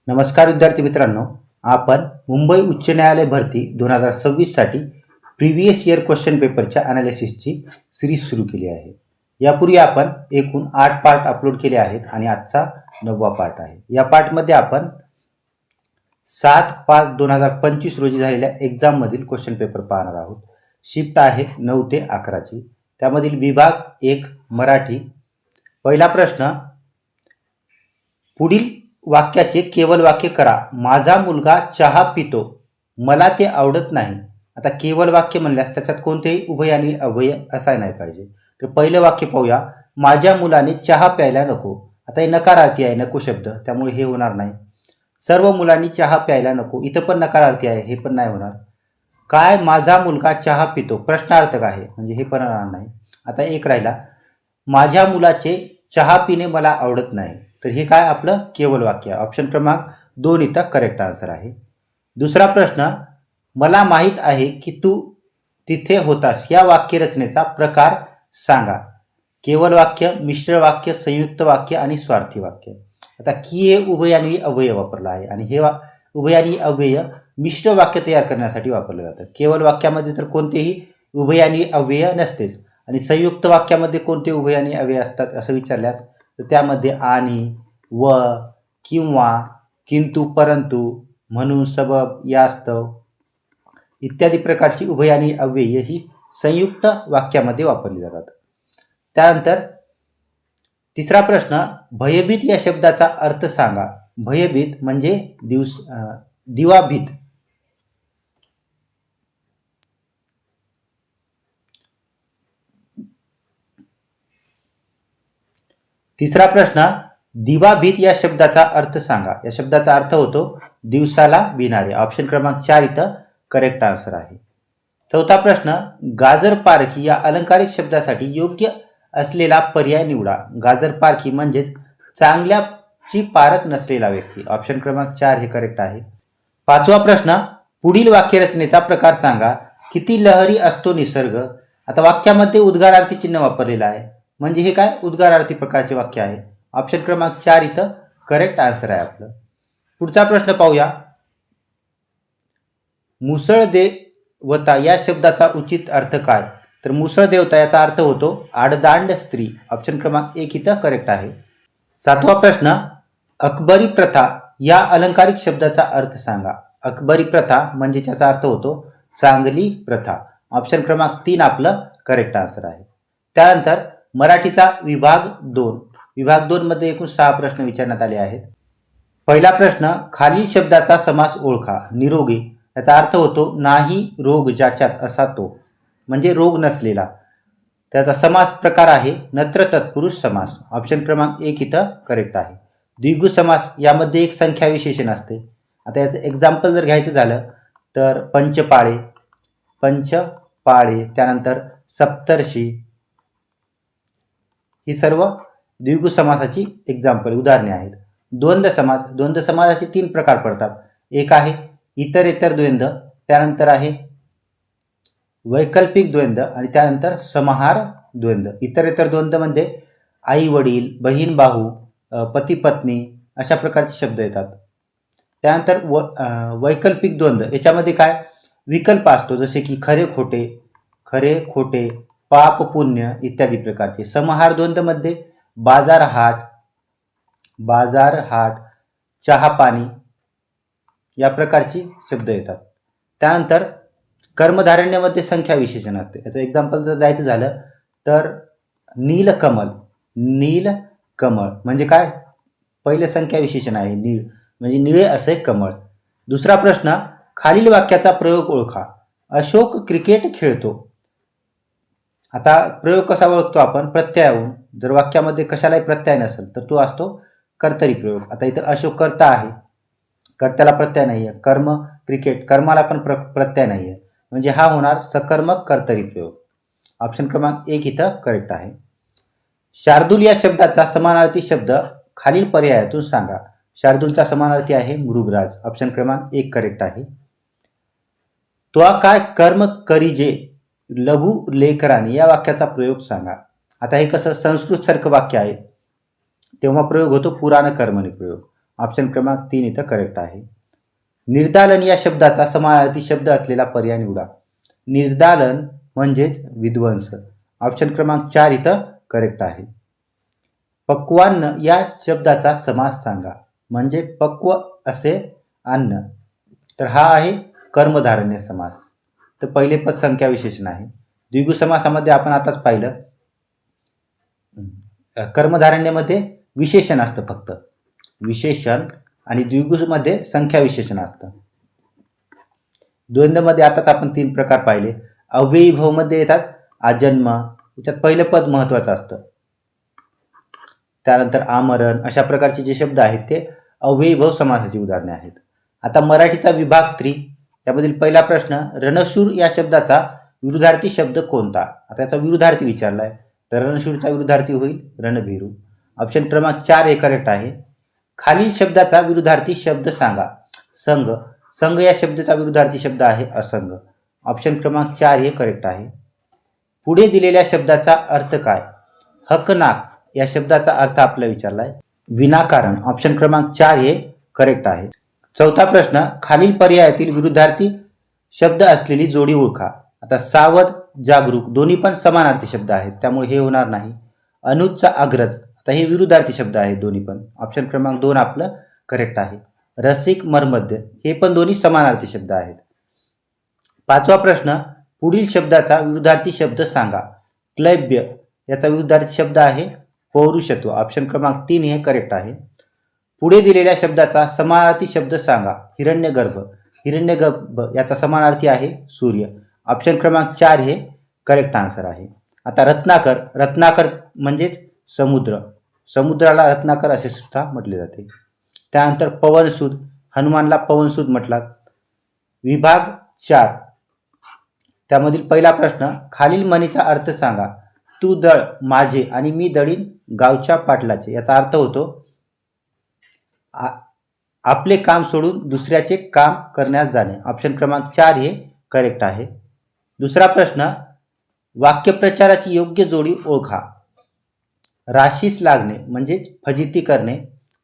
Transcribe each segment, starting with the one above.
नमस्कार विद्यार्थी मित्रांनो, आपण मुंबई उच्च न्यायालय भरती 2026 साठी प्रीवियस इयर क्वेश्चन पेपरच्या ॲनालिसिसची सीरीज सुरू केली आहे. यापूर्वी आपण एकूण 8 पार्ट अपलोड केले आहेत आणि आजचा 9वा पार्ट आहे. या पार्टमध्ये आपण 7/5/2025 रोजी झालेल्या एक्झाममधील क्वेश्चन पेपर पाहणार आहोत. शिफ्ट आहे 9 ते 11 ची. त्यामधील विभाग 1 मराठी. पहिला प्रश्न, पुढील वाक्याचे केवल वाक्य करा. माझा मुलगा चहा पितो, मला ते आवडत नाही. आता केवल वाक्य म्हणल्यास त्याच्यात कोणतेही उभय आणि अव्यय असायला नाही पाहिजे. तर पहिलं वाक्य पाहूया. माझ्या मुलाने चहा प्यायला नको. आता हे नकारार्थी आहे, नको शब्द, त्यामुळे हे होणार नाही. सर्व मुलांनी चहा प्यायला नको, इथं पण नकारार्थी आहे, हे पण नाही होणार. काय माझा मुलगा चहा पितो, प्रश्नार्थक आहे, म्हणजे हे पण होणार नाही. आता एक राहिला, माझ्या मुलाचे चहा पिणे मला आवडत नाही. तर हे काय आपलं केवल वाक्य. ऑप्शन क्रमांक 2 इथं करेक्ट आन्सर आहे. दुसरा प्रश्न, मला माहीत आहे की तू तिथे होतास, या वाक्यरचनेचा प्रकार सांगा. केवल वाक्य, मिश्र वाक्य, संयुक्त वाक्य आणि स्वार्थी वाक्य. आता की हे उभयान्वी अव्यय वापरला आहे आणि हे उभयान्वी अव्यय मिश्र वाक्य तयार करण्यासाठी वापरलं जातं. केवल वाक्यामध्ये तर कोणतेही उभयान्वी अव्यय नसतेच आणि संयुक्त वाक्यामध्ये कोणते उभयान्वी अव्यय असतात असं विचारल्यास तर त्यामध्ये आणि, व, किंवा, किंतु, परंतु, म्हणून, सबब, यास्तव इत्यादी प्रकारची उभयान्वी अव्यय ही संयुक्त वाक्यामध्ये वापरली जातात. त्यानंतर तिसरा प्रश्न, भयभीत या शब्दाचा अर्थ सांगा. भयभीत म्हणजे दिवाभीत. तिसरा प्रश्न, दिवाभीत या शब्दाचा अर्थ सांगा. या शब्दाचा अर्थ होतो दिवसाला भिणारे. ऑप्शन क्रमांक 4 इथं करेक्ट आन्सर आहे. चौथा प्रश्न, गाजर पारखी या अलंकारिक शब्दासाठी योग्य असलेला पर्याय निवडा. गाजर पारखी म्हणजेच चांगल्याची पारख नसलेला व्यक्ती. ऑप्शन क्रमांक 4 हे करेक्ट आहे. पाचवा प्रश्न, पुढील वाक्यरचनेचा प्रकार सांगा. किती लहरी असतो निसर्ग. आता वाक्यामध्ये उद्गारार्थी चिन्ह वापरलेलं आहे, म्हणजे हे काय उद्गारार्थी प्रकारचे वाक्य आहे. ऑप्शन क्रमांक 4 इथं करेक्ट आन्सर आहे आपलं. पुढचा प्रश्न पाहूया. मुसळ देवता या शब्दाचा उचित अर्थ काय. तर मुसळ देवता याचा अर्थ होतो आडदांड स्त्री. ऑप्शन क्रमांक 1 इथं करेक्ट आहे. सातवा प्रश्न, अकबरी प्रथा या अलंकारिक शब्दाचा अर्थ सांगा. अकबरी प्रथा म्हणजे त्याचा अर्थ होतो चांगली प्रथा. ऑप्शन क्रमांक 3 आपलं करेक्ट आन्सर आहे. त्यानंतर मराठीचा विभाग 2. विभाग 2 मध्ये एकूण 6 प्रश्न विचारण्यात आले आहेत. पहिला प्रश्न, खालील शब्दाचा समास ओळखा. निरोगी याचा अर्थ होतो नाही रोग ज्याच्यात असा तो, म्हणजे रोग नसलेला. त्याचा समास प्रकार आहे नत्र तत्पुरुष समास. ऑप्शन क्रमांक 1 इथं करेक्ट आहे. द्विगु समास यामध्ये एक संख्या विशेषण असते. आता याचं एक्झाम्पल जर घ्यायचं झालं तर पंचपाळे, त्यानंतर सप्तर्षी, ही सर्व द्विगु समासाची एक्झाम्पल उदाहरणे आहेत. द्वंद्व समास, द्वंद्व समासाचे 3 प्रकार पडतात. एक आहे इतरेतर द्वंद्व, त्यानंतर आहे वैकल्पिक द्वंद्व आणि त्यानंतर समाहार द्वंद्व. इतरेतर द्वंद्व म्हणजे आई वडील, बहीण भाऊ, पती पत्नी अशा प्रकारचे शब्द येतात. त्यानंतर वैकल्पिक द्वंद्व याच्यामध्ये काय विकल्प असतो, जसे की खरे खोटे, पाप पुण्य इत्यादी प्रकारचे. समाहार द्वंद्व मध्ये बाजार हाट, चहा पाणी या प्रकारची शब्द येतात. त्यानंतर कर्मधारण्यामध्ये संख्या विशेषण असते. याचं एक्झाम्पल जर द्यायचं झालं तर नीलकमल म्हणजे काय पहिले संख्या विशेषण आहे नीळ, म्हणजे निळे असे कमळ. दुसरा प्रश्न, खालील वाक्याचा प्रयोग ओळखा. अशोक क्रिकेट खेळतो. आता प्रयोग कसा ओळखतो आपण, प्रत्ययावरून. जर वाक्यामध्ये कशालाही प्रत्यय नसेल तर तो असतो कर्तरी प्रयोग. आता इथं अशोक कर्ता आहे, कर्त्याला प्रत्यय नाही आहे. कर्म क्रिकेट, कर्माला पण प्रत्यय नाही आहे, म्हणजे हा होणार सकर्मक कर्तरी प्रयोग. ऑप्शन क्रमांक 1 इथं करेक्ट आहे. शार्दूल या शब्दाचा समानार्थी शब्द खालील पर्यायातून सांगा. शार्दूलचा समानार्थी आहे मृगराज. ऑप्शन क्रमांक 1 करेक्ट आहे. तो काय कर्म करीजे लघु लेकराने या वाक्याचा प्रयोग सांगा. आता हे कसं संस्कृत सारखं वाक्य आहे तेव्हा प्रयोग होतो पुराण कर्मणी प्रयोग. ऑप्शन क्रमांक 3 इथं करेक्ट आहे. निर्दालन या शब्दाचा समानार्थी शब्द असलेला पर्याय निवडा. निर्दालन म्हणजेच विध्वंस. ऑप्शन क्रमांक 4 इथं करेक्ट आहे. पक्वान्न या शब्दाचा समास सांगा. म्हणजे पक्व असे अन्न, तर हा आहे कर्मधारण्य समास. तर पहिले पद संख्या विशेषण आहे. द्विगु समासामध्ये आपण आताच पाहिलं कर्मधारण्यामध्ये विशेषण असतं फक्त विशेषण, आणि द्विगुमध्ये संख्या विशेषण असतं. द्वंद्वमध्ये आताच आपण 3 प्रकार पाहिले. अव्ययी भावमध्ये येतात आजन्म, याच्यात पहिलं पद महत्वाचं असतं. त्यानंतर आमरण, अशा प्रकारचे जे शब्द आहेत ते अव्ययी भाव समासाची उदाहरणे आहेत. आता मराठीचा विभाग 3 यामधील पहिला प्रश्न, रणशूर या शब्दाचा विरुद्धार्थी शब्द कोणता. आता याचा विरुद्धार्थी विचारलाय, तर रणशूरचा विरुद्धार्थी होईल रणभीरू. ऑप्शन क्रमांक 4 हे करेक्ट आहे. खालील शब्दाचा विरुद्धार्थी शब्द सांगा. संघ. संघ या शब्दाचा विरुद्धार्थी शब्द आहे असंघ. ऑप्शन क्रमांक 4 हे करेक्ट आहे. पुढे दिलेल्या शब्दाचा अर्थ काय. हकनाक या शब्दाचा अर्थ आपल्याला विचारलाय विनाकारण. ऑप्शन क्रमांक 4 हे करेक्ट आहे. चौथा प्रश्न, खालील पर्यायातील विरुद्धार्थी शब्द असलेली जोडी ओळखा. आता सावध, जागरूक दोन्ही पण समानार्थी शब्द आहेत, त्यामुळे हे होणार नाही. अनुजचा अग्रज, आता हे विरुद्धार्थी शब्द आहेत दोन्ही पण. ऑप्शन क्रमांक 2 आपलं करेक्ट आहे. रसिक, मर्मध्य हे पण दोन्ही समानार्थी शब्द आहेत. पाचवा प्रश्न, पुढील शब्दाचा विरुद्धार्थी शब्द सांगा. क्लैब्य याचा विरुद्धार्थी शब्द आहे पौरुषत्व. ऑप्शन क्रमांक 3 हे करेक्ट आहे. पुढे दिलेल्या शब्दाचा समानार्थी शब्द सांगा. हिरण्यगर्भ. हिरण्यगर्भ याचा समानार्थी आहे सूर्य. ऑप्शन क्रमांक 4 हे करेक्ट आन्सर आहे. आता रत्नाकर. रत्नाकर म्हणजेच समुद्र. समुद्राला रत्नाकर असे सुद्धा म्हटले जाते. त्यानंतर पवनसूत, हनुमानला पवनसूत म्हटलात. विभाग 4 त्यामधील पहिला प्रश्न, खालील म्हणीचा अर्थ सांगा. तू दळ माझे आणि मी दळीन गावच्या पाटलाचे. याचा अर्थ होतो आपले काम सोडून दुसऱ्याचे काम करण्यास जाणे. ऑप्शन क्रमांक 4 हे करेक्ट आहे. दुसरा प्रश्न, वाक्यप्रचाराची योग्य जोडी ओळखा. राशीस लागणे म्हणजे फजिती करणे,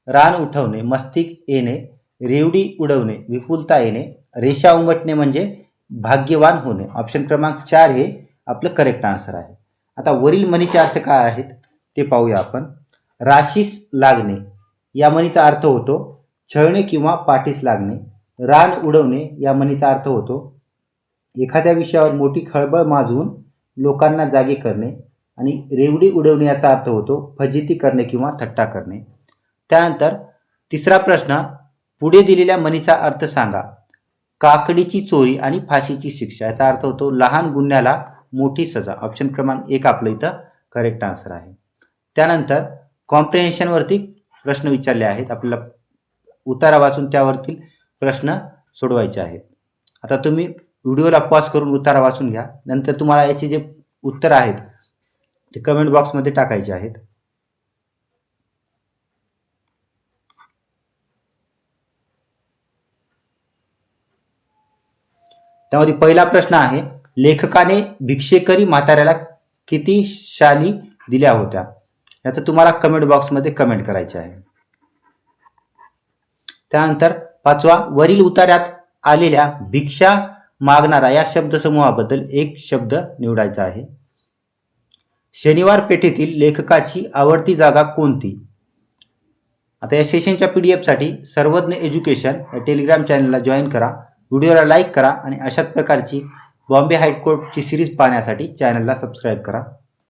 रान उठवणे मस्तिक येणे, रेवडी उडवणे विपुलता येणे, रेषा उमटणे म्हणजे भाग्यवान होणे. ऑप्शन क्रमांक 4 हे आपलं करेक्ट आन्सर आहे. आता वरील म्हणीचे अर्थ काय आहेत ते पाहूया आपण. राशीस लागणे या म्हणीचा अर्थ होतो छळणे किंवा पाठीस लागणे. रान उडवणे या म्हणीचा अर्थ होतो एखाद्या विषयावर मोठी खळबळ माजवून लोकांना जागे करणे. आणि रेवडी उडवणे याचा अर्थ होतो फजिती करणे किंवा थट्टा करणे. त्यानंतर तिसरा प्रश्न, पुढे दिलेल्या म्हणीचा अर्थ सांगा. काकडीची चोरी आणि फाशीची शिक्षा याचा अर्थ होतो लहान गुन्ह्याला मोठी सजा. ऑप्शन क्रमांक 1 आपलं इथं करेक्ट आन्सर आहे. त्यानंतर कॉम्प्रिहेन्शनवरती प्रश्न विचारले आहेत. आपल्याला उतारा वाचून त्यावरतील प्रश्न सोडवायचे आहेत. आता तुम्ही व्हिडिओला पॉज करून उतारा वाचून घ्या. नंतर तुम्हाला याचे जे उत्तर आहेत ते कमेंट बॉक्समध्ये टाकायचे आहेत. त्यामध्ये पहिला प्रश्न आहे, लेखकाने भिक्षेकरी म्हाताऱ्याला किती शाली दिल्या होत्या. याचं तुम्हाला कमेंट बॉक्समध्ये कमेंट करायचे आहे. त्यानंतर पाचवा, वरील उतार्यात आलेल्या भिक्षा मागणारा या शब्दसमूहाबद्दल एक शब्द निवडायचा आहे. शनिवार पेठेतील लेखकाची आवडती जागा कोणती. आता या सेशनच्या PDF साठी सर्वज्ञ एज्युकेशन या टेलिग्राम चॅनलला जॉईन करा. व्हिडिओला लाईक करा आणि अशाच प्रकारची बॉम्बे हायकोर्टची सिरीज पाहण्यासाठी चॅनलला सबस्क्राईब करा.